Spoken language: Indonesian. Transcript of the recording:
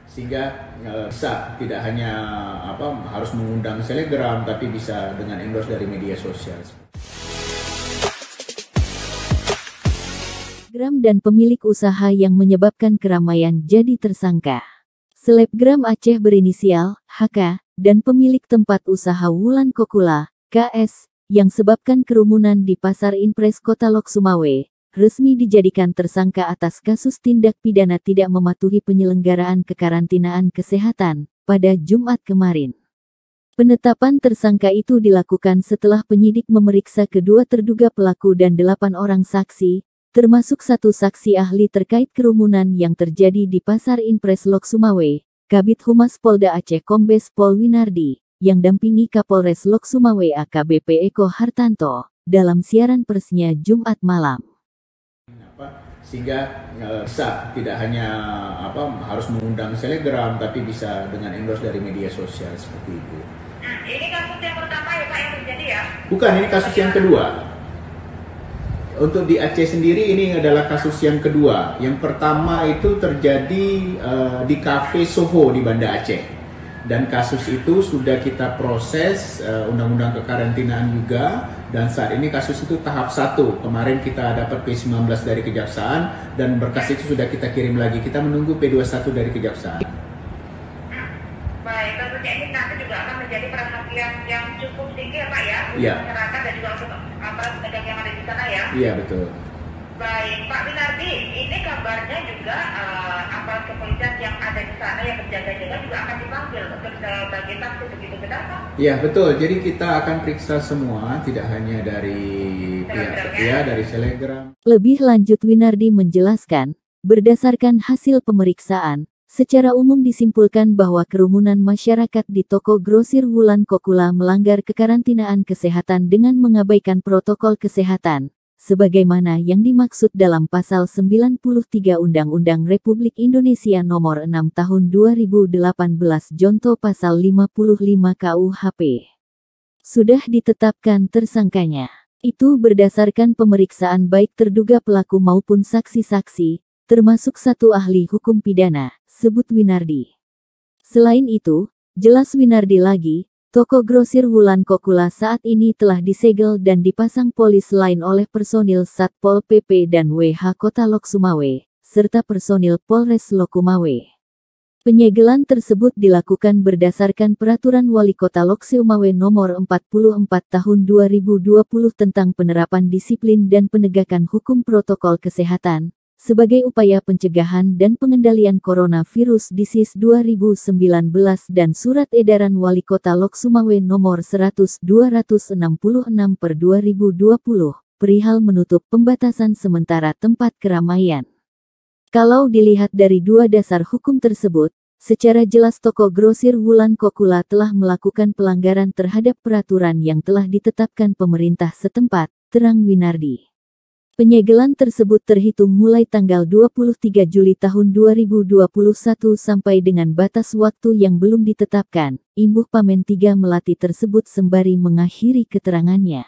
Sehingga bisa tidak hanya harus mengundang selegram, tapi bisa dengan endorse dari media sosial. Selebgram dan pemilik usaha yang menyebabkan keramaian jadi tersangka. Selebgram Aceh berinisial HK dan pemilik tempat usaha Wulan Kokula KS yang sebabkan kerumunan di Pasar Impres Kota Lok Sumawe resmi dijadikan tersangka atas kasus tindak pidana tidak mematuhi penyelenggaraan kekarantinaan kesehatan pada Jumat kemarin. Penetapan tersangka itu dilakukan setelah penyidik memeriksa kedua terduga pelaku dan 8 orang saksi, termasuk 1 saksi ahli terkait kerumunan yang terjadi di Pasar Impres Lok Sumawe. Kabid Humas Polda Aceh Kombes Pol Winardi, yang dampingi Kapolres Lok Sumawe AKBP Eko Hartanto, dalam siaran persnya Jumat malam. Sehingga bisa tidak hanya harus mengundang selegram, tapi bisa dengan endorse dari media sosial seperti itu. Ini kasus yang pertama ya Pak yang terjadi ya? Bukan, ini kasus yang kedua. Untuk di Aceh sendiri ini adalah kasus yang kedua. Yang pertama itu terjadi di Cafe Soho di Banda Aceh. Dan kasus itu sudah kita proses undang-undang kekarantinaan juga. Dan saat ini kasus itu tahap 1. Kemarin kita dapat P19 dari Kejaksaan dan berkas itu sudah kita kirim lagi. Kita menunggu P21 dari Kejaksaan. Baik, tentunya ini nanti juga akan menjadi perhatian yang cukup tinggi ya Pak ya, Iya. masyarakat dan juga untuk aparat penegak yang ada di sana ya. Iya, betul. Baik, Pak Winardi, ini kabarnya juga aparat kepolisian yang ada di sana yang berjaga-jaga juga akan dipanggil untuk sebagai saksi, begitu benar Pak? Iya, betul. Jadi kita akan periksa semua, tidak hanya dari pihak dari selegram. Lebih lanjut Winardi menjelaskan, berdasarkan hasil pemeriksaan, secara umum disimpulkan bahwa kerumunan masyarakat di toko grosir Wulan Kokula melanggar kekarantinaan kesehatan dengan mengabaikan protokol kesehatan, sebagaimana yang dimaksud dalam Pasal 93 Undang-Undang Republik Indonesia Nomor 6 Tahun 2018 Jonto Pasal 55 KUHP. Sudah ditetapkan tersangkanya. Itu berdasarkan pemeriksaan baik terduga pelaku maupun saksi-saksi, termasuk 1 ahli hukum pidana, sebut Winardi. Selain itu, jelas Winardi lagi, toko grosir Wulan Kokula saat ini telah disegel dan dipasang polis lain oleh personil Satpol PP dan WH Kota Lok Sumawe, serta personil Polres Lok Sumawe. Penyegelan tersebut dilakukan berdasarkan Peraturan Wali Kota Lok Sumawe Nomor 44 Tahun 2020 tentang penerapan disiplin dan penegakan hukum protokol kesehatan, sebagai upaya pencegahan dan pengendalian coronavirus disease 2019 dan Surat Edaran Wali Kota Lok Sumawe Nomor 100-266/2020, perihal menutup pembatasan sementara tempat keramaian. Kalau dilihat dari 2 dasar hukum tersebut, secara jelas toko grosir Wulan Kokula telah melakukan pelanggaran terhadap peraturan yang telah ditetapkan pemerintah setempat, terang Winardi. Penyegelan tersebut terhitung mulai tanggal 23 Juli tahun 2021 sampai dengan batas waktu yang belum ditetapkan, imbuh Pamen 3 Melati tersebut sembari mengakhiri keterangannya.